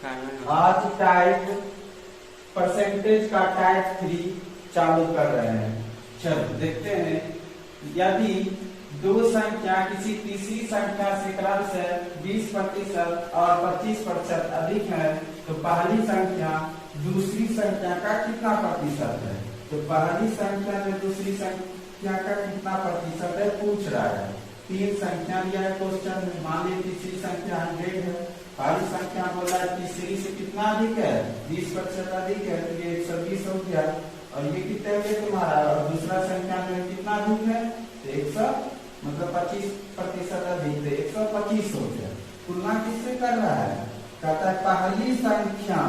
आज type percentage का type 3 चालू कर रहे हैं। चलो देखते हैं, यदि दो संख्या किसी तीसरी संख्या से क्रमशः 20% और 25% अधिक है तो पहली संख्या दूसरी संख्या का कितना प्रतिशत है। तो पहली संख्या में दूसरी संख्या का कितना प्रतिशत है पूछ रहा है। तीन संख्या दिया है क्वेश्चन में, मान लीजिए तीसरी संख्या 100 है, पहली संख्या बोला है तीसरी से कितना अधिक है 20% अधिक है, तो ये 120 हो गया। और ये कितना है तुम्हारा, और दूसरा संख्या में कितना अधिक है तो 100 मतलब 25% अधिक, तो 125 हो गया। तुलना किससे कर रहा है, कहता है पहली संख्या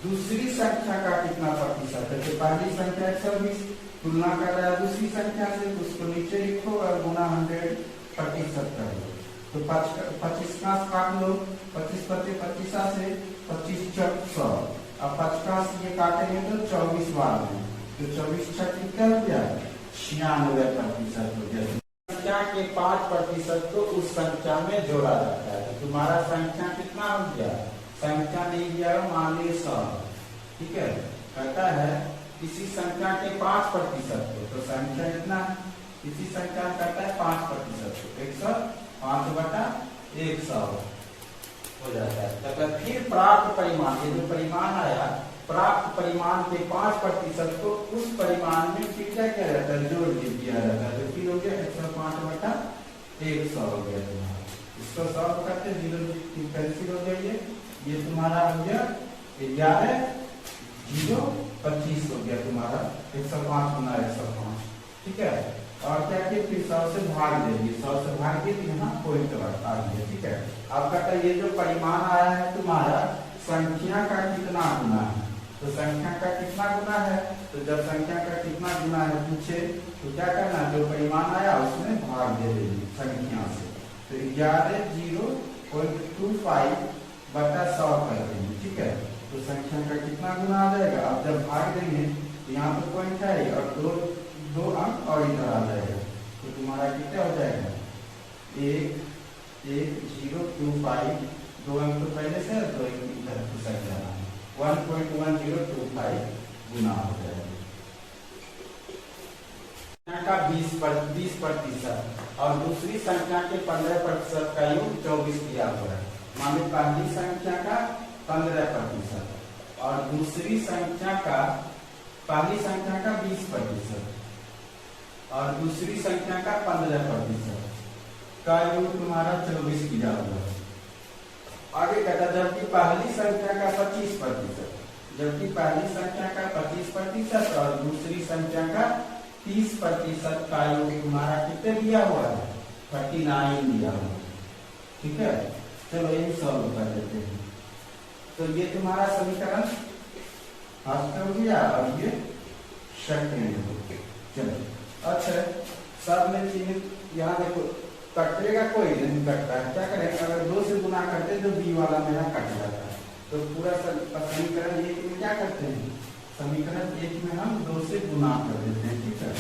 दूसरी संख्या का कितना प्रतिशत है। तो पहली संख्या 120, तुलना कर रहा है दूसरी संख्या से, तो उसको नीचे लिखो और गुना 100% कर लो। तो 25 का काट लो, 25 पत्ते 25 से 25 चौक 100, अब 50 ये काटेंगे तो 24 बार में, तो 24 छठ कितना हो गया 96% हो गया। संख्या के 5% को उस संख्या में जोड़ा जाता है। तो तुम्हारा संख्या कितना हो गया, संख्या नहीं दिया मान लीजिए 100, ठीक है। कहता है किसी संख्या के 5% को, तो संख्या इतना किसी संख्या कहता है 5% को 105/100 हो जाता है। तब फिर प्राप्त परिमाण, ये जो परिमाण आया प्राप्त परिमाण के 5% को उस परिमाण में फिर क्या किया जाता है जोड़ दिया जाता है। तो फिर हो गया 105/100 हो गया तुम्हारा। इसको सॉल्व करते 0 कैंसिल हो गया, ये तुम्हारा हो गया 11 0 25 हो गया तुम्हारा 105 गुना 105, ठीक है। और क्या किया फिर 100 से भाग देंगे, 100 से भाग दिए तो यहाँ पॉइंट आ गया, ठीक है। अब कहता है ये जो परिमाण आया है तुम्हारा संख्या का कितना गुना है, तो संख्या का कितना गुना है, तो जब संख्या का कितना गुना है पूछे तो क्या करना, जो परिमाण आया उसमें भाग दे देंगे संख्या से। तो 11/0.25/100 कर देंगे, ठीक है। तो संख्या का कितना गुना आ जाएगा, अब जब भाग देंगे तो यहाँ पे पॉइंट है और दो अंक और इधर आ जाएगा, तो तुम्हारा कितना हो जाएगा 1.1025, 2 अंक तो पहले से 2 अंक इधर घुसक जाना है, 1.1025 गुना हो जाएगा। संख्या का 20% और दूसरी संख्या के 15% का योग 24 दिया हुआ है। मान लो पहली संख्या का 15% और दूसरी संख्या का, पहली संख्या का 20% और दूसरी संख्या का 15% का योग तुम्हारा 24 दिया हुआ है। आगे कहता जबकि पहली संख्या का 25%, जबकि पहली संख्या का 25% और दूसरी संख्या का 30% का योग तुम्हारा कितने दिया हुआ है 39 दिया हुआ है, ठीक है। चलो यही सॉल्व कर देते हैं। तो ये तुम्हारा समीकरण फर्स्ट हो गया और ये सेकंड हो गया। चलो अच्छा, सब में चिन्हित यहाँ देखो कटेगा कोई नहीं कटता है, क्या करेंगे अगर 2 से गुना करते तो बी वाला मेरा कट जाता है। तो पूरा समीकरण 1 में क्या करते हैं, समीकरण 1 में हम 2 से गुना कर देते हैं, ठीक है।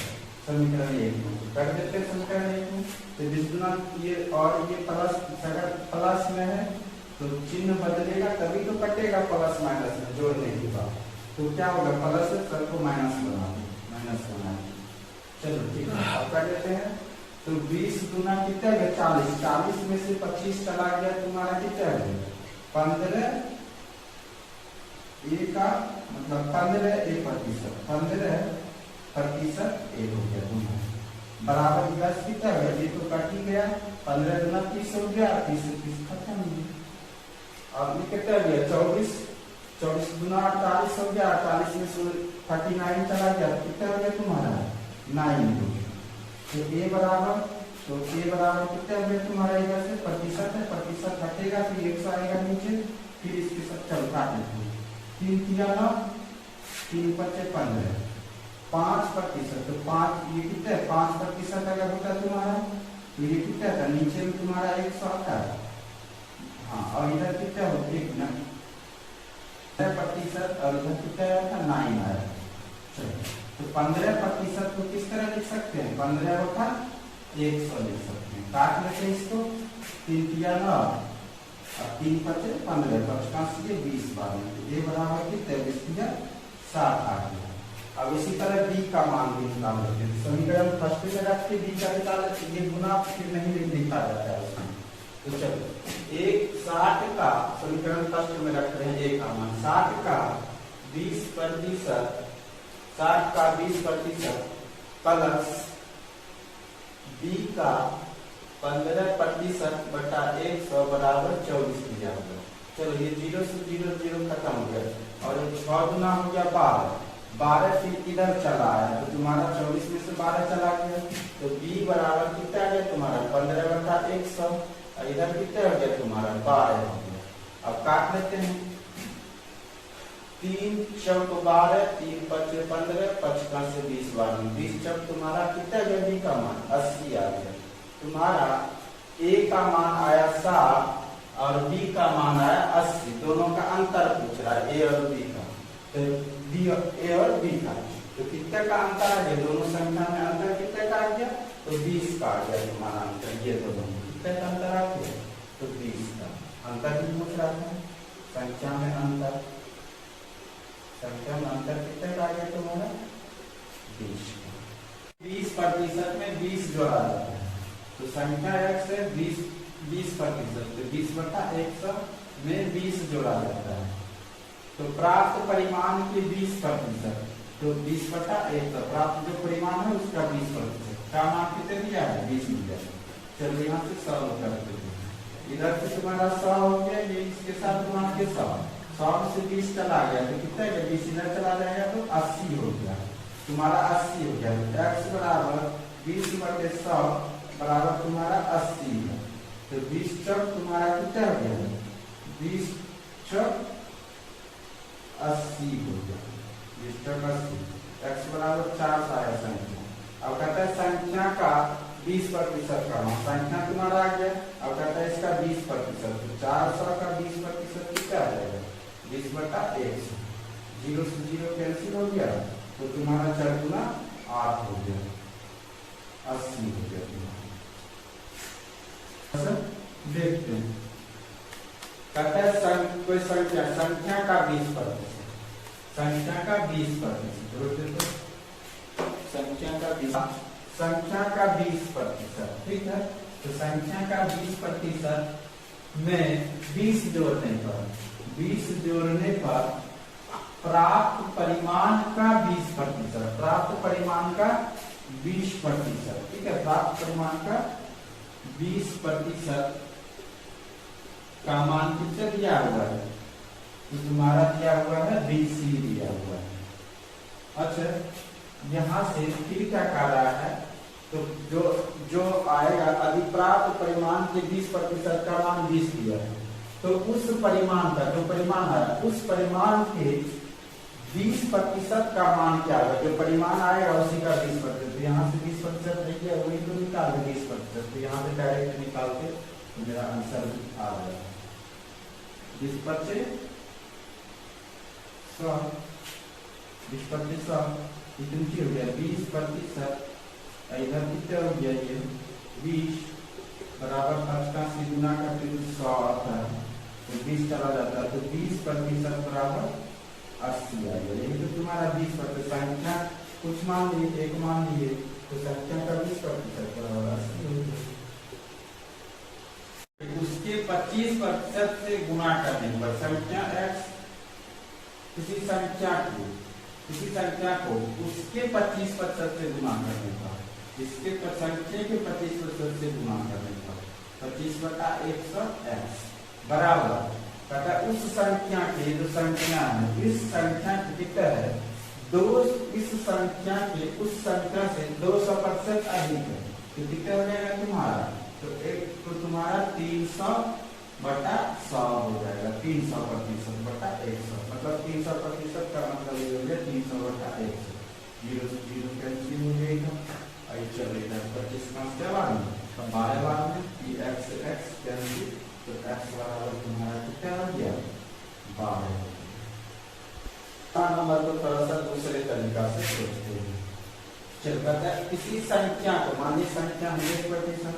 समीकरण 1 में कर देते हैं, समीकरण 1 में तो 20 गुना ये और ये प्लस, अगर प्लस में है तो चिन्ह बदलेगा तभी तो कटेगा प्लस माइनस में जोड़ने के बाद, तो क्या होगा प्लस से सर को माइनस बना दे, माइनस बना दे। चलो ठीक है, अब कर देते हैं। तो 20 गुना कितना है 40, 40 में से 25 चला गया तुम्हारा कितना है 15, ए का मतलब 15% 15% ए हो गया तुम्हारा बराबर 10 कितना है, ये तो कट ही गया 15 गुना 30 हो गया, 30 से 30 खत्म हो गया। अब ये कितना हो गया 24 गुना 48 हो गया, 48 में से 39 चला गया, कितना हो गया तुम्हारा 9 हो गया। तो ए बराबर, तो ए बराबर कितना हो गया तुम्हारा इधर से प्रतिशत है, प्रतिशत हटेगा फिर 100 आएगा नीचे, फिर इसके साथ चल काट लेते हैं 3 3 9 3 5 15 5%, तो 5 ये कितना है 5% अगर होता तुम्हारा तो ये कितना था नीचे में तुम्हारा 100 आता है, हाँ, और इधर कितना हो 1% और इधर कितना था 9 आया। चलो तो 15% को किस तरह लिख सकते हैं, 15 होता 100 लिख सकते हैं, काट लेते हैं इसको 3 3 9 अब 3 पचे 15, 5 से 20 बार में, ये बराबर कितने 20 60 आ गया। अब इसी तरह b का मान भी निकाल लेते हैं। समीकरण फर्स्ट में रख के b का निकाल लेते, ये गुना फिर नहीं लिखा जाता है उसमें। तो चलो 60 का समीकरण फर्स्ट में रख रहे हैं, a का मान 60 का 20% 60 का 20% प्लस b का 15% बटा 100 बराबर 24 दिया होगा। चलो ये 0 से 0 0 खत्म हो गया और 6 गुना हो गया 12, 12 फिर इधर चला आया तो तुम्हारा 24 में से 12 चला गया, तो b बराबर कितना आ गया तुम्हारा 15 बटा 100 और इधर कितना हो गया तुम्हारा 12 हो गया। अब काट लेते हैं, 3 चौक 12, 3 पचे 15, 55 से 20 बार में 20 चौक तुम्हारा कितना गया b का मान 80 आ गया। तुम्हारा a का मान आया 60 और b का मान आया 80, दोनों का अंतर पूछ रहा है a और b का, तो b a और b का तो कितने का अंतर आ गया, दोनों संख्या में अंतर कितने का आ गया, तो 20 का आ गया तुम्हारा अंतर। ये दोनों कितने का अंतर आ गया, तो 20 का अंतर ही पूछ रहा था, संख्या में अंतर, संख्या में अंतर कितने का आ गया तुम्हारा 20 का। 20% में 20 जोड़ा जाता है तो संख्या x है 20%, तो 20 बटा 100 में 20 जोड़ा जाता है तो प्राप्त परिमाण के 20%, तो 20 बटा 100 प्राप्त जो परिमाण है उसका 20% का मान कितने दिया है 20 मिल जाए। चलो यहाँ से 100 कर देते हैं, इधर से तुम्हारा 100 हो गया, ये इसके साथ तुम्हारा के 100 से 20 चला गया तो कितना है 20 इधर चला जाएगा तो 80 हो गया तुम्हारा, 80 हो गया। x बराबर 20 बटे 100 बराबर तुम्हारा 80 है, तो 20 चौक तुम्हारा कितना हो गया 20 चौक 80 हो गया, 20 चौक 80, x बराबर 4 आया संख्या। अब कहता है संख्या का 20% का मान, संख्या तुम्हारा आ गया, अब कहता है इसका 20%, तो 400 का 20% कितना आ जाएगा 20 बटा 100, 0 से 0 कैंसिल हो गया तो तुम्हारा 4 गुना 8 हो गया, 80 हो गया तुम्हारा। देखते हैं, कहता है कोई संख्या का 20%, संख्या का 20%, संख्या का 20%, ठीक है। तो संख्या का 20% में 20 जोड़ने पर प्राप्त परिमाण का 20%, प्राप्त परिमाण का 20%, ठीक है। प्राप्त परिमाण का 20% का मान कितना दिया हुआ है, तो तुम्हारा दिया हुआ है BC दिया हुआ है। अच्छा यहाँ से फिर क्या कर रहा है, तो जो आएगा अधिप्राप्त परिमाण के 20% का मान 20 दिया है, तो उस परिमाण का जो परिमाण आया उस परिमाण के 20% का मान क्या होगा, जो परिमाण आएगा उसी का 20%, यहाँ से 20% देखिए वही तो निकाल 20%, तो यहाँ से डायरेक्ट निकाल के तो मेरा आंसर आ जाएगा 20% 100, 20% इतनी हो गया 20%, इधर कितना हो गया ये 20 बराबर 50 से गुना करके 100 आता है तो 20 चला जाता है, तो 20% बराबर 80 आ गया। यही तो तुम्हारा 20% संख्या कुछ मान लिए, एक मान लिए तो संख्या का 20% बराबर 80 हो गया। उसके 25% से गुना करने पर संख्या x किसी संख्या को उसके 25% से गुना करने पर, इसके संख्या के 25% से गुना करने पर 25 बटा 100x बराबर कहता है उस संख्या के जो संख्या है इस संख्या की कितना है इस संख्या के उस संख्या से 200% अधिक है, तो कितना हो जाएगा तुम्हारा, तो एक तो तुम्हारा 300 बटा 100 हो जाएगा, 300% बटा 100, मतलब 300% का मतलब ये हो गया 300 बटा 100, 0 से 0 कैंसिल हो जाएगा, चलेगा 25 का 12 बार में x कैंसिल, तो x बराबर तुम्हारा कितना हो गया 12। नंबर को थोड़ा सा दूसरे तरीका से सोचते हैं। चल कहता है किसी संख्या को, मान ली संख्या 100%,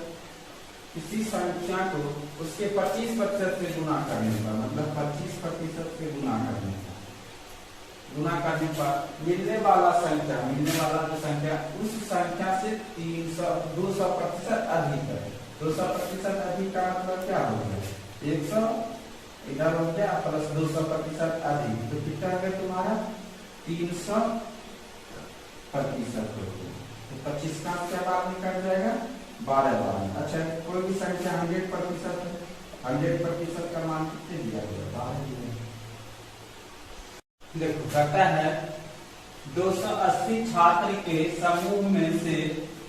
किसी संख्या को उसके 25% से गुना करने पर, मतलब 25% से गुना करने पर मिलने वाला जो संख्या उस संख्या से 200% अधिक है। 200% अधिक का मतलब क्या हो गया? 100 इधर हो गया प्लस 200% अधिक, तो कितना हो गया तुम्हारा? 300% हो गया। तो 25 का क्या बाद में कट जाएगा? 12। अच्छा, कोई भी संख्या 100% है, 100% का मान कितने दिया गया? 12 दिया। देखो कहता है 280 छात्र के समूह में से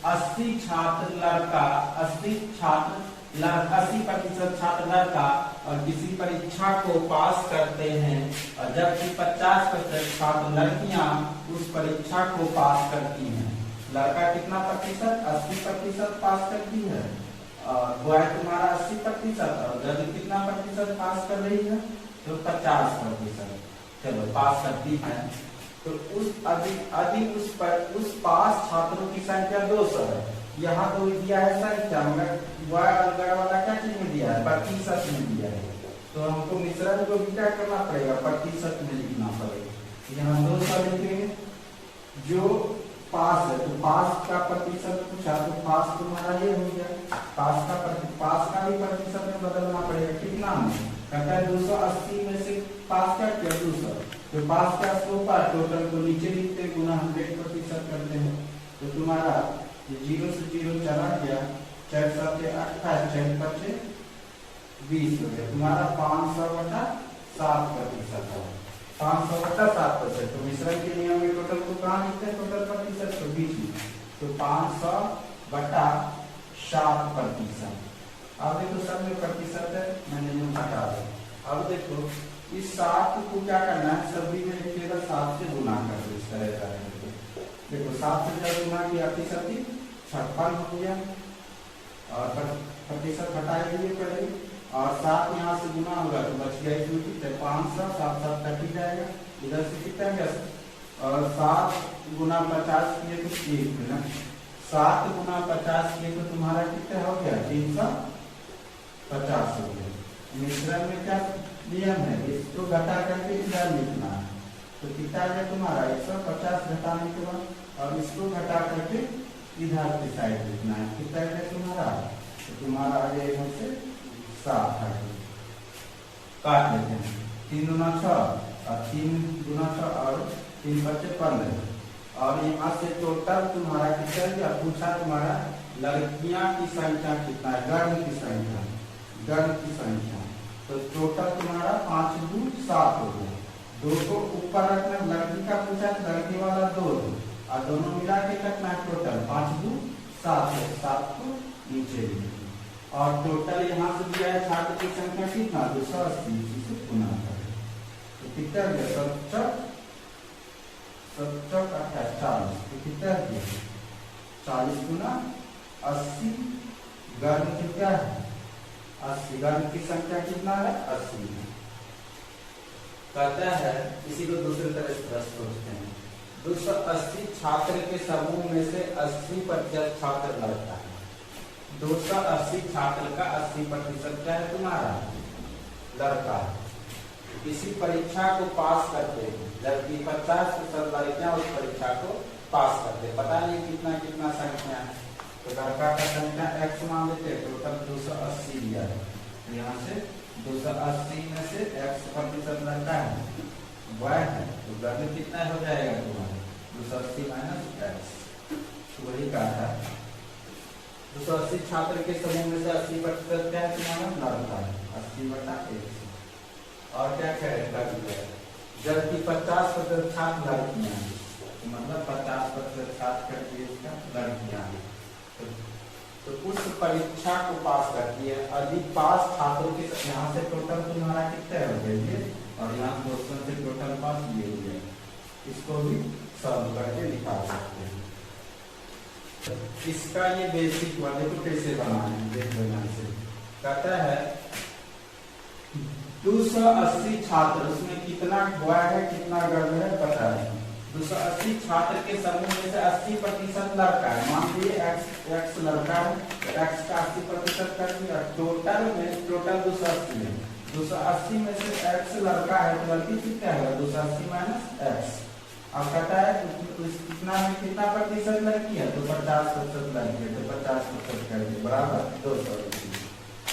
80 छात्र लड़का, 80% छात्र लड़का और किसी परीक्षा को पास करते हैं, और जबकि 50% छात्र लड़कियां उस परीक्षा को पास करती हैं। लड़का कितना प्रतिशत? 80% पास करती है, और बॉय तुम्हारा 80%, और गर्ल कितना प्रतिशत पास कर रही है? तो 50%। चलो पास करती है, तो उस पास छात्रों की संख्या 200 है। यहाँ तो दिया है संख्या, मगर बॉय वाला क्या चीज में दिया है? प्रतिशत में दिया है। तो हमको मिश्रण को भी क्या करना पड़ेगा? प्रतिशत में लिखना पड़ेगा। यहाँ 200 लिखेंगे। जो पास है तो पास का प्रतिशत पूछा, तो पास तुम्हारा ये हो गया। पास का भी प्रतिशत में बदलना पड़ेगा। कितना में? कहता है 280 में से पास क्या किया? 200। तो पास का स्लोप टोटल को नीचे लिखते हैं, गुना 100% करते हैं। तो तुम्हारा 0 से 0 चला गया, 4 7 28, 4 5 20 हो गया। तुम्हारा 500/7% है। 500/7%। तो मिश्रण के नियम में टोटल को कहाँ लिखते हैं? टोटल प्रतिशत को बीच में। तो 500/7%। अब देखो सब में प्रतिशत है, मैंने यूं हटा दिया। अब देखो इस 7 को क्या करना है? सभी में केवल 7 से गुना कर दो। इस तरह का देखो 7 से जब गुना किया 56 हो गया, और प्रतिशत हटा दीजिए पहले, और 7 यहाँ से गुना होगा तो बच गया इसमें कितना? 500, 7 7 कट जाएगा। इधर से कितना गया? और 7 गुना 50 किए तो 1 है ना। 7 गुना 50 किए तो तुम्हारा कितना हो गया? 350 हो गया। मिश्रण में क्या नियम है? इसको घटा करके इधर लिखना है। तो कितना है तुम्हारा? 150 घटाने के बाद, और इसको घटा करके इधर की साइड लिखना है। कितना है तुम्हारा? तो तुम्हारा आ गया इधर से 7 है। काट लेते हैं। 3 गुना 6 और 3 गुना 6 और 3 बचे 15। और यहाँ से टोटल तुम्हारा कितना गया? पूछा तुम्हारा लड़कियां की संख्या कितना है? गर्ल की संख्या। तो टोटल तुम्हारा 5 2 7 हो गया। 2 को ऊपर रखना, लड़की का पूछा तो लड़की वाला 2, और दोनों मिला के रखना है टोटल 5 2 7 है। 7 को नीचे लिखना, और टोटल यहाँ से दिया है छात्र की संख्या कितना? 280 से गुना करें तो कितना गया? 70 40। तो कितना दिया? 40 गुना 80। गर्ल की क्या है? 80। गर्ल की संख्या कितना है? 80। कहता है इसी को दूसरी तरह से सोचते हैं। 280 छात्र के समूह में से 80% छात्र लड़का है। 280 छात्र का 80% क्या है तुम्हारा? लड़का है। किसी परीक्षा को पास करते हैं, जबकि 50% लड़कियां उस परीक्षा को पास करते हैं। पता नहीं कितना कितना संख्या है। तो लड़का का संख्या x मान लेते हैं। टोटल 280 दिया है। यहाँ से 280 में से x% लड़का है, y है, तो गर्ल कितना हो जाएगा तुम्हारा? 280 - x। तो वही कहा था 280 छात्र के समूह में से 80% क्या है तुम्हारा? लड़का है। 80/1। और क्या करेगा? जबकि 50% छात्र लड़कियां हैं, मतलब 50% छात्र करती है इसका लड़कियां हैं। तो उस परीक्षा को पास करती है। अधिक पास छात्रों के यहाँ से टोटल तुम्हारा कितना हो गया? और यहाँ क्वेश्चन से टोटल पास ये हो गया। इसको भी सॉल्व करके निकाल सकते हैं। इसका ये बेसिक वाले को कैसे बनाना है देख लेना से। कहता है 280 छात्र, उसमें कितना बॉय है कितना गर्ल है पता है। 280 छात्र के समूह में से 80% लड़का है। मान लीजिए x लड़का है, तो x का 80% कर दिया। टोटल 280 है। 280 में से x लड़का है तो लड़की कितना है? 280 माइनस x। अब कहता है कितना में कितना प्रतिशत लड़की है? तो 50% लड़की है, तो 50% कर दिए बराबर 280।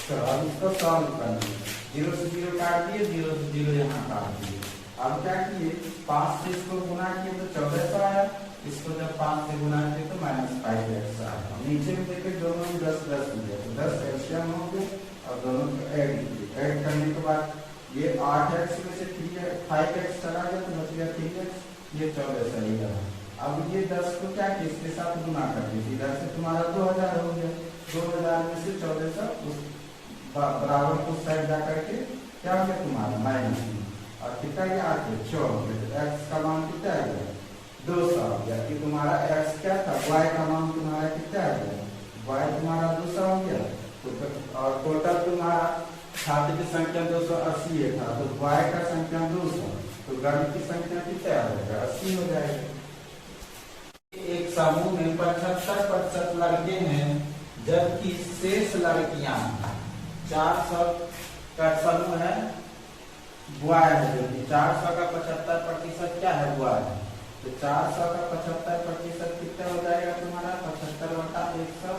तो अब इसको सॉल्व कर दिए, 0 से 0 काट दिए, 0 से 0 यहाँ काट दिए। अब क्या किए, 5 से इसको गुना किए तो 1400 आया, इसको जब 5 से गुना किए तो -5x आया। नीचे में देखिए दोनों में 10 10 दिया, तो 10 एलसीएम हो गए और दोनों को ऐड किए। ऐड करने के बाद ये 8x में से 5x चला गया तो बच गया 3x, ये 1400 ही रहा। अब ये 10 को क्या किया, इसके साथ गुना कर दिए, इधर से तुम्हारा 2000 हो गया। 2000 में से 1400 बराबर को साइड जा करके क्या हो गया तुम्हारा माइनस, और कितना गया 8 6 हो गया। तो x का मान कितना आ गया? 200 हो गया। कि तुम्हारा x क्या था, y का मान तुम्हारा कितना आ गया? y तुम्हारा 200 हो गया। तो और टोटल तुम्हारा छात्र की संख्या 280 था, तो y का संख्या 200, तो गण की संख्या कितना हो जाएगा? 80 हो जाएगा। एक समूह में 75% लड़के हैं, जबकि शेष लड़कियां 400 का समूह है, बॉय है, जो कि 400 का 75% क्या है? बॉय है। तो 400 का 75% कितना हो जाएगा तुम्हारा? 75/100,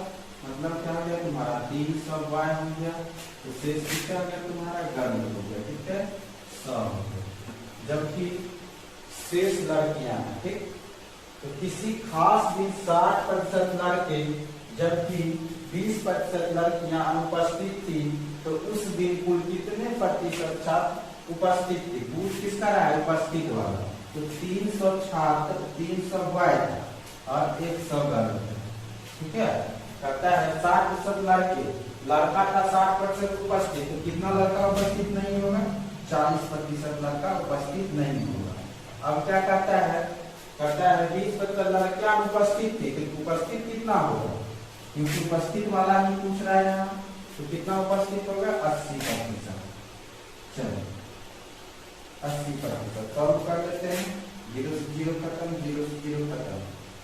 मतलब क्या हो गया तुम्हारा? 300 बॉय हो गया। तो शेष कितना हो गया तुम्हारा? गर्ल हो गया, ठीक है, 100 हो गया। जबकि शेष लड़कियां, ठीक, तो किसी खास दिन 60% लड़के जबकि 20% लड़कियां अनुपस्थित थी, तो उस दिन कुल कितने प्रतिशत छात्र उपस्थित थे? पूछ किसका रहा है? उपस्थित वाला। तो 300 छात्र, 300 बॉय और 100 गर्ल, ठीक है। कहता है 60% लड़के, लड़का का 60% उपस्थित, तो कितना लड़का उपस्थित नहीं होगा? 40% लड़का उपस्थित नहीं होगा। अब क्या कहता है? कहता है 20% लड़कियां उपस्थित थी, तो उपस्थित कितना होगा? क्योंकि उपस्थित वाला ही पूछ रहा है यहाँ, तो कितना उपस्थित होगा? 80%। चलो 80% सॉल्व कर लेते हैं। 0 से 0 खत्म, 0 से 0 खत्म,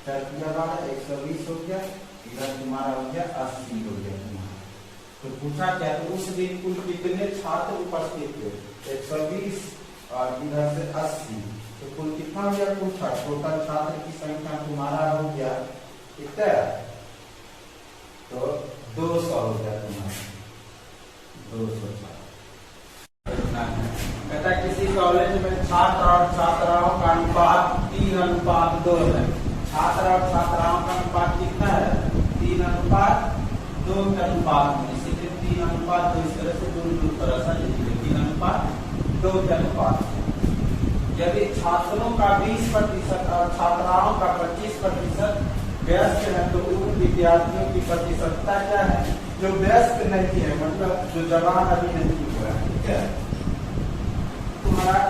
4 किया 12, 120 हो गया। इधर तुम्हारा हो गया 80 हो गया तुम्हारा। तो पूछा क्या? तो उस दिन कुल कितने छात्र उपस्थित थे? 120 और इधर से 80, तो कुल कितना हो गया? कुल टोटल छात्र की संख्या तुम्हारा हो गया कितना? तो 200 हो गया तुम्हारा, 200 छात्र। कहता किसी कॉलेज में छात्र और छात्राओं का अनुपात 3:2 है। छात्र और छात्राओं का अनुपात कितना है? 3:2 के अनुपात में, इसीलिए 3:2 इस तरह से दूर तरह से लिखिए, 3:2 के अनुपात में। यदि छात्रों का 20% और छात्राओं का 25% व्यस्त है, तो उन विद्यार्थियों की प्रतिशतता क्या है? जो व्यस्त नहीं है, मतलब जो जवान अभी नहीं हुआ है, ठीक है। तुम्हारा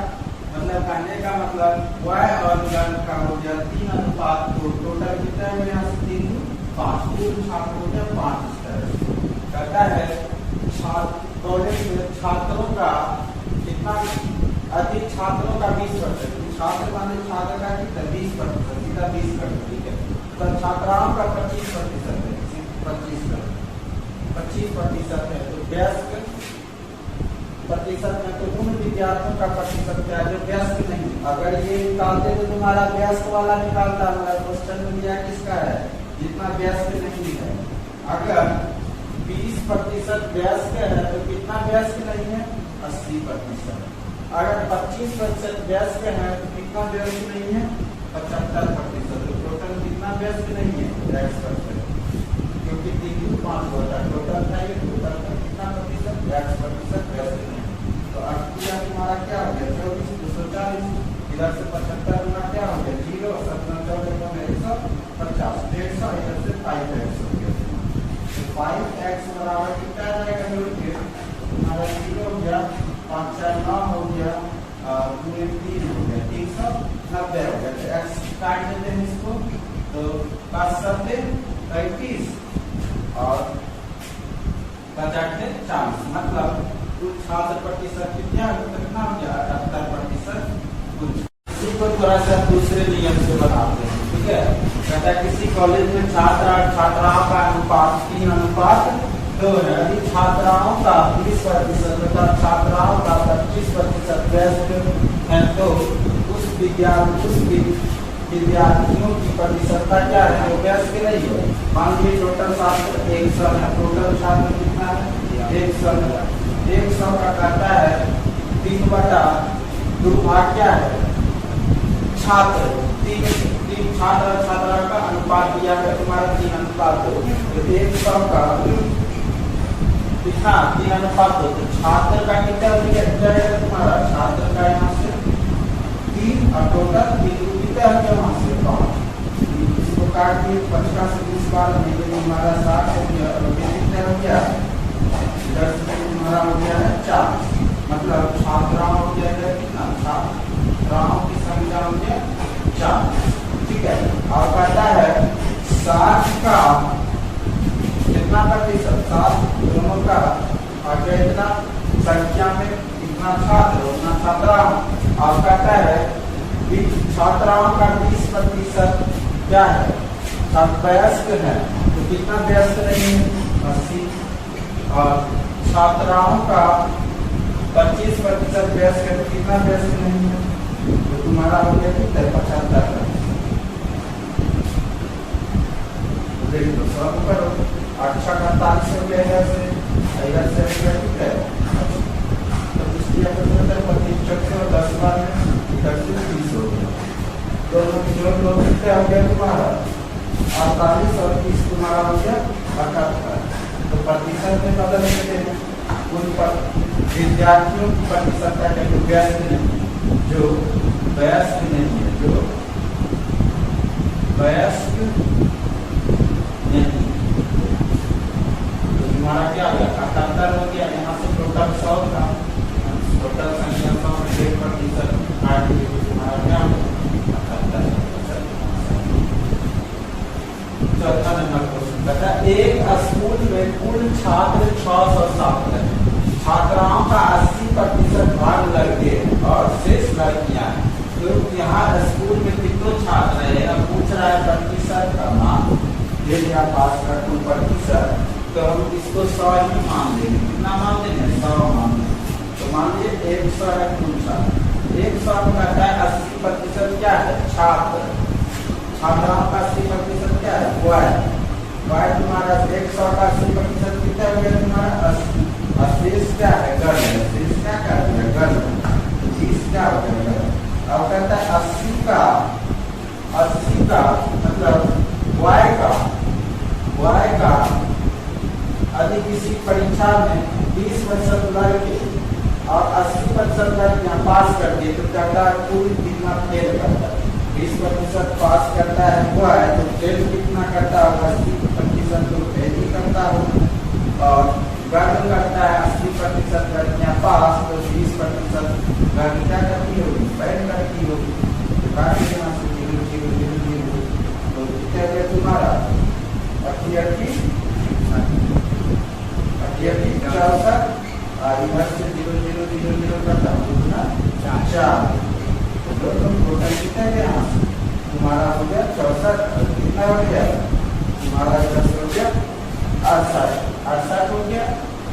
मतलब कहने का मतलब y और गर्ल का हो गया 3:2, टोटल कितना है? यहाँ से 3 5, कुल छात्र हो गया 5 इस तरह। कहता है कॉलेज में छात्रों का कितना? अधिक छात्रों का 20%, छात्र माने छात्र का कितना? 20%, सीधा 20%, ठीक है। तो छात्राओं का 25% है, 25% है। तो व्यस्त प्रतिशत में तो उन विद्यार्थियों का प्रतिशत क्या है? जो व्यस्त नहीं। अगर ये निकालते तो तुम्हारा व्यस्त वाला निकालता, मतलब क्वेश्चन में दिया किसका है? जितना व्यस्त नहीं है। अगर 20% व्यस्त है तो कितना व्यस्त नहीं है? 80%। अगर 25% व्यस्त है तो कितना व्यस्त नहीं है? 75%। तो टोटल कितना व्यस्त नहीं है? 10%, क्योंकि 3 5 होता है टोटल था, ये टोटल का कितना प्रतिशत? 10% व्यस्त नहीं। तो अक्टिया तुम्हारा क्या हो गया? 24 240, इधर से 75 गुना क्या हो गया? 0, 17 150, 150, इधर से 5x हो गया। तो 5x बराबर कितना आ जाएगा? तुम्हारा 0 हो गया, 5 4 9 हो गया, 2 3 हो गया, 390 हो गया। तो x काट देते हैं इसको, तो 5 7 35 और 50 40, मतलब कुल छात्र प्रतिशत कितना हो गया? 78%। कुछ इसी को थोड़ा सा दूसरे मीडियम से बनाते हैं, ठीक है। कहता है किसी कॉलेज में छात्र और छात्राओं का अनुपात 3:2 है। यदि छात्राओं का 20% तथा छात्राओं का 25% व्यस्त है तो उस विद्यार्थियों की प्रतिशतता क्या है, वो व्यस्त नहीं है। मान लीजिए टोटल छात्र 100 है, टोटल छात्र कितना है, 100 है। 100 का कहता है 3/2 भाग क्या है, छात्र। तीन छात्र और छात्रा का अनुपात दिया है तुम्हारा 3:2। तो 100 का दिखा 3:2, तो छात्र का कितना हो जाएगा तुम्हारा, छात्र का यहाँ से 3 और टोटल कितना हो गया वहां से 5। इसको काट दिए 50 से 20 बार नहीं तो हमारा 60 हो गया, और कितना हो गया 10 से तुम्हारा हो गया है 4। मतलब छात्राओं हो जाएगा कितना, छात्राओं की संख्या हो गया 4, ठीक है। और कहता है 60 का कितना प्रतिशत, 7 दोनों का और कितना संख्या में कितना छात्र उतना छात्राओं। और कहता है छात्राओं का 20% क्या है, वयस्क है, तो कितना व्यस्त नहीं है 80। और छात्राओं का 25% व्यस्त है, तो कितना व्यस्त नहीं है, तो तुम्हारा हो गया कितना 75। देखो सब करो, अच्छा का 48 हो गया इधर से कितना है, तो इसलिए 25 और 10 बार में इधर से 30 हो गया। तो जो लोग कितना हो गया तुम्हारा 48 और 30 तुम्हारा हो गया 78। तो प्रतिशत में बदल देते हैं उन पर विद्यार्थियों की प्रतिशत है जो व्यस्त नहीं है, जो वयस्क नहीं है, जो वयस्क नहीं। तो तुम्हारा क्या हो गया 78 हो गया। यहाँ से टोटल 100 का टोटल संख्या 100 में 1% काट दिए, तुम्हारा क्या हो गया 78। चौथा नंबर क्वेश्चन कहता है एक स्कूल में कुल छात्र 607 है, छात्राओं का 80% भाग लड़के और शेष लड़कियां हैं। तो यहाँ स्कूल में कितने छात्र है, अब पूछ रहा है प्रतिशत का मान, ये या पास का कुल प्रतिशत, तो हम इसको 100 ही मान लेंगे। कितना मान लेंगे 100 मान लेंगे। तो मान लीजिए 100 है कुल छात्र, 100 में कहता है 80% क्या है छात्र, छात्राओं का 80% क्या है बॉय तुम्हारा 100 का 80% कितना हो गया तुम्हारा 80। शेष क्या है गर्ल, शेष क्या कर दिया गर्ल, 30 क्या हो गया गर्ल। अब कहता है 80 का मतलब बॉय का यदि किसी परीक्षा में 20% लड़के और 80% लड़कियां पास करती है, तो कहता है कुल कितना फेल करता है। 20% पास करता है बॉय, तो फेल कितना करता है 80% तो फेल ही करता हो। और गर्ल करता है 80% लड़कियां पास, तो 20% गर्ल क्या करती होगी फेल करती होगी। तो काफी यहाँ से 0 0 0 0 तो कितना है तुम्हारा 68 64 और इधर से 0 0 0 0 करता हूँ कितना 4। तो तुम टोटल कितना है यहाँ तुम्हारा हो गया 64। कितना हो गया तुम्हारा इधर से हो गया 68 हो गया।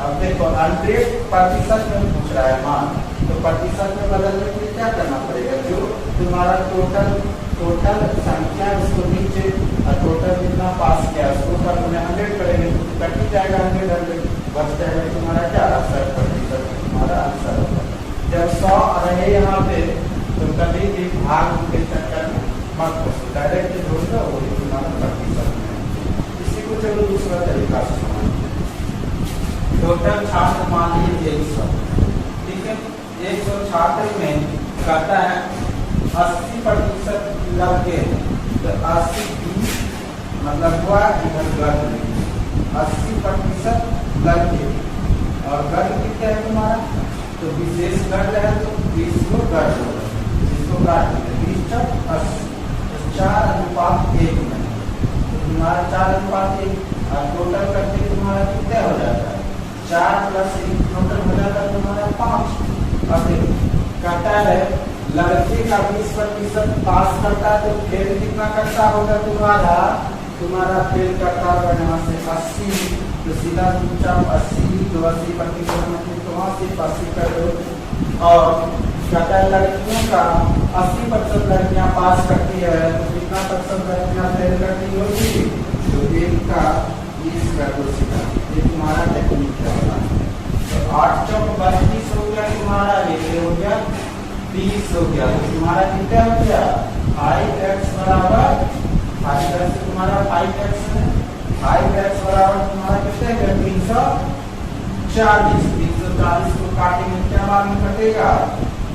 अब देखो 100% में पूछ रहा है मान, तो प्रतिशत में बदलने के लिए क्या करना पड़ेगा, जो तुम्हारा टोटल संख्या उसको नीचे और टोटल कितना पास किया उसको ऊपर में 100 करेंगे तो कट ही जाएगा 100 बच जाएगा तुम्हारा क्या 68% तुम्हारा आंसर होगा। जब 100 रहे यहाँ पे तो कभी भी भाग के चक्कर मत डायरेक्ट जोड़ दो, वही तुम्हारा प्रतिशत में। इसी को चलो दूसरा तरीका से समझते हैं। टोटल छात्र मान लीजिए 100, ठीक है। 100 छात्र में कहता है 80% लड़के, तो 80 मतलब हुआ इधर गर्ल 80% लड़के और गर्ल कितना है तुम्हारा, तो विशेष गर्ल है तो 20 को गर्ल होगा, इसको काट देते 20 80 4:1 में, तो तुम्हारा 4:1 और टोटल करके तुम्हारा कितना हो जाता है 4 + 1 टोटल हो जाता है तुम्हारा 5। अब कहता है लड़के का 20% पास करता है तो फेल कितना करता होगा तुम्हारा फेल करता होगा यहाँ से 80, तो सीधा चुपचाप 80, तो 80% मतलब तो वहाँ से 80 कर दो। और कहता है लड़कियों का 80% लड़कियां पास करती है, तो कितना परसेंट लड़कियां फेल करती होगी, तो 1 का 20 कर दो सीधा। ये तुम्हारा टेक्निक है। तो 8 चौक 32 हो गया तुम्हारा, ये हो गया 30 हो गया। तो तुम्हारा कितना हो गया 5x बराबर 5x से तुम्हारा 5x है, 5x बराबर तुम्हारा कितना है 340। 340 को काटेंगे क्या मालूम कटेगा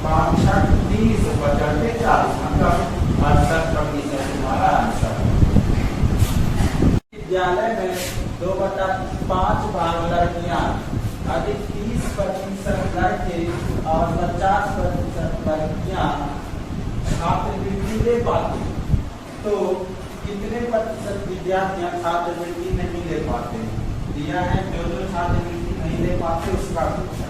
5 6 30 बचा के 40, मतलब 68% तुम्हारा आंसर। विद्यालय में 2/5 भाग लड़कियां अधिक 30% लड़के और 50% लड़कियां छात्रवृत्ति ले पाते, तो कितने प्रतिशत विद्यार्थी छात्रवृत्ति नहीं ले पाते दिया है। जो छात्रवृत्ति नहीं ले पाते उसका पूछा।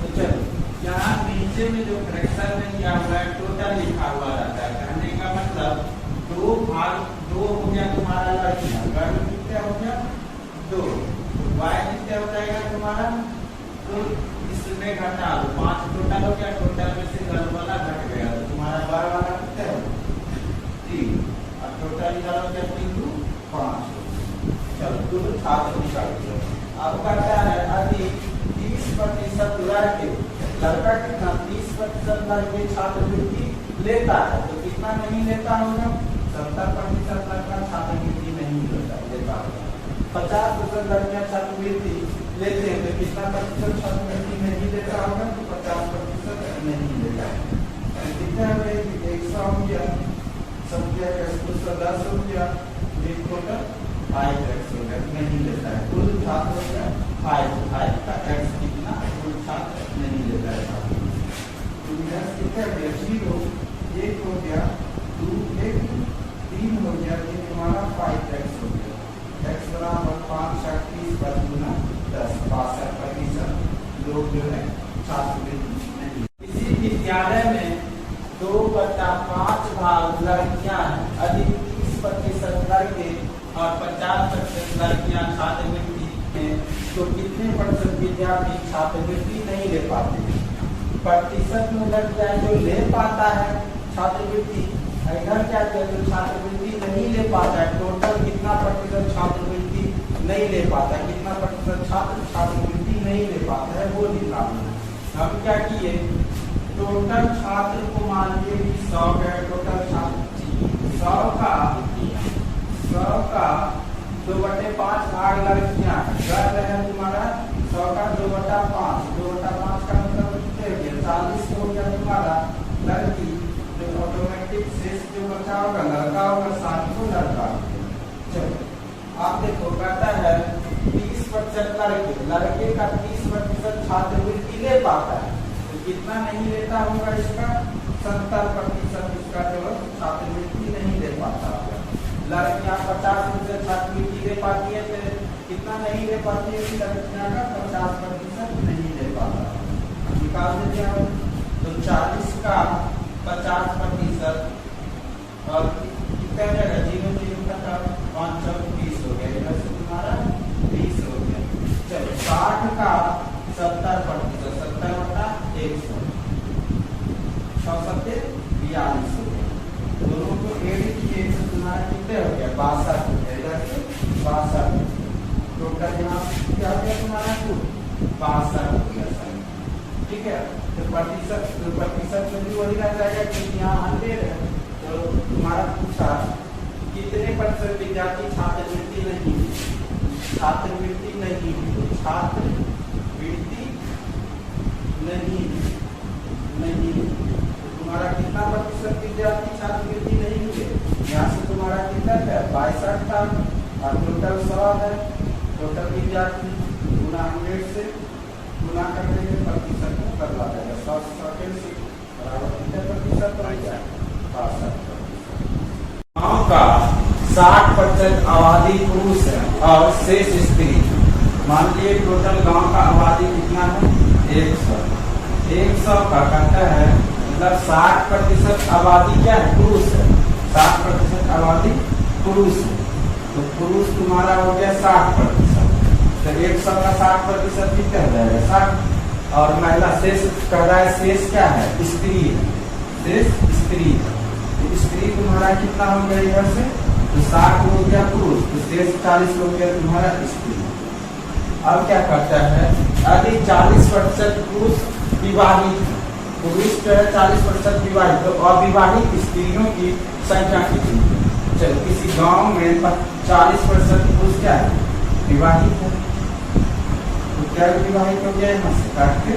तो चलो यहाँ नीचे में जो फ्रैक्शन में किया हुआ है टोटल लिखा हुआ रहता है, कहने का मतलब 2 हो गया तुम्हारा लड़कियां, कितना हो गया 2, y कितना हो जाएगा तुम्हारा, तो इसमें घटा दो 5 टोटल हो गया, टोटल में से घर वाला घट गया, तो तुम्हारा बार वाला कितना हो 3, और टोटल इधर हो गया 3 2 5। चलो दोनों छात्र निकाल दिया। अब कहता है अधिक 30% लड़के, लड़का कितना 30% लड़के छात्रवृत्ति लेता है, तो कितना नहीं लेता होगा 70% लड़का छात्रवृत्ति नहीं लेता होगा। 50% लड़कियां छात्रवृत्ति लेते हैं, तो कितना प्रतिशत छात्रवृत्ति नहीं लेता होगा, तो 50% नहीं लेता है। कितना है 100 हो गया, सब क्या 10 हो गया, एक टोटल 5x हो गया, नहीं लेता है। कुल छात्र हो गया 5 का x कितना, कुल छात्र नहीं लेता है। तो इधर कितना हो गया 0, 1 हो गया 2 1 3 हो गया, ये तुम्हारा 5x हो गया। x बराबर 5 6 30 पर गुना 10, 62% लोग जो है छात्रवृत्ति नहीं। इसी विद्यालय में 2/5 भाग लड़कियां हैं, अधिक 30% लड़के और 50% लड़कियां छात्रवृत्ति में, तो कितने प्रतिशत विद्यार्थी छात्रवृत्ति नहीं ले पाते। प्रतिशत में लग जाए जो ले पाता है छात्रवृत्ति, इधर क्या किया जो छात्रवृत्ति नहीं ले पाता है, टोटल कितना प्रतिशत छात्रवृत्ति नहीं ले पाता है, कितना प्रतिशत छात्र छात्रवृत्ति नहीं ले पाता है वो निकालना है। हम क्या किए टोटल छात्र को मान लिए 100 है, टोटल छात्र 100 का 2/5 भाग लड़कियां कर रहे हैं तुम्हारा 100 का 2/5, 2/5 का मतलब कितने हो गया 40 हो गया तुम्हारा लड़की, तो ऑटोमेटिक शेष जो बचा होगा लड़का होगा 60 को लड़का। चलो आप देखो कहता है 30% लड़के का 30% छात्रवृत्ति ले पाता है, तो कितना नहीं लेता होगा इसका 70% इसका जो छात्रवृत्ति नहीं ले पाता होगा। लड़कियां 50% छात्रवृत्ति ले पाती है, तो कितना नहीं ले पाती है लड़कियां का 50% नहीं ले पाता। निकाल देते हैं तो 40 का 50% और कितना जाएगा 0 0 का 5 4 20 हो गया, इधर से तुम्हारा 20 हो गया। चलो 60 का 70%, 70/100 6 7 42 हो गया। दोनों को एडिट किए तो तुम्हारा कितने हो गया 62 हो गया, इधर से 62 टोटल यहाँ क्या हो गया तुम्हारा 62 हो गया सही। ठीक है, तो प्रतिशत भी वही रह जाएगा क्योंकि यहाँ 100 है, तो तुम्हारा पूछा कितने प्रतिशत विद्यार्थी छात्रवृत्ति नहीं छात्रवृत्ति नहीं तो तुम्हारा कितना प्रतिशत विद्यार्थी छात्रवृत्ति नहीं मिले, यहाँ से तुम्हारा कितना है 62 था और टोटल 100 है, टोटल विद्यार्थी गुना 100 से गुना कर देंगे प्रतिशत को करवा देगा 100 से बराबर कितने प्रतिशत हो गया 62%। गाँव का 60% आबादी पुरुष है और शेष स्त्री, मान लीजिए टोटल गांव का आबादी कितना है 100 का कहता है मतलब 60% आबादी क्या है, पुरुष है। 60% आबादी पुरुष है, तो पुरुष तुम्हारा हो गया 60%। तो 100 का 60% कितना हो जाएगा, 60। और महिला शेष कह रहा है, शेष क्या है, स्त्री है, शेष स्त्री है। तो स्त्री तुम्हारा कितना हो गया इधर से, तो 60 हो गया पुरुष, तो शेष 40 हो गया तुम्हारा स्त्री। अब क्या करता है, यदि 40% पुरुष विवाहित, पुरुष जो है 40% विवाहित, तो अविवाहित स्त्रियों की संख्या कितनी है। चलो किसी गांव में 40% पुरुष क्या है, विवाहित है, तो क्या विवाहित हो गया, यहाँ से काट के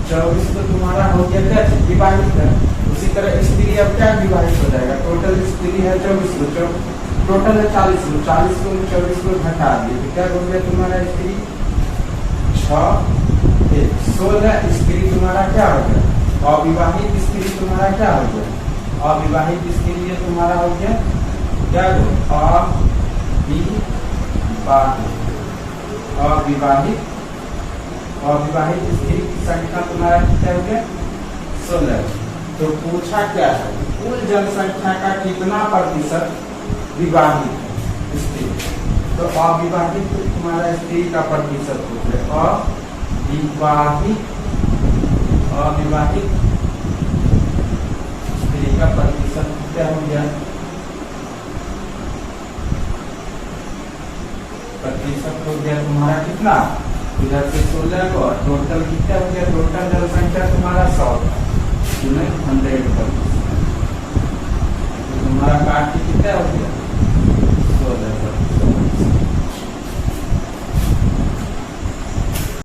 24 तो तुम्हारा हो गया क्या, विवाहित है। उसी तरह स्त्री अब क्या विवाहित हो जाएगा, टोटल स्त्री है 24, टोटल है 40 को 24 को घटा दिए, तो क्या हो गया तुम्हारा स्त्री 16 स्त्री तुम्हारा क्या हो गया, अविवाहित स्त्री तुम्हारा क्या हो गया, अविवाहित स्त्री तुम्हारा हो गया क्या, अविवाहित स्त्री की संख्या तुम्हारा कितना हो गया, 16। तो पूछा क्या है, कुल जनसंख्या का कितना प्रतिशत विवाहित है स्त्री, तो अविवाहित तुम्हारा स्त्री का प्रतिशत हो गया, अविवाहित स्त्री का प्रतिशत क्या हो गया, प्रतिशत हो गया तुम्हारा कितना, इधर से 16 को टोटल कितना हो गया, टोटल जनसंख्या तुम्हारा 100 100%। तुम्हारा काट कितना हो गया,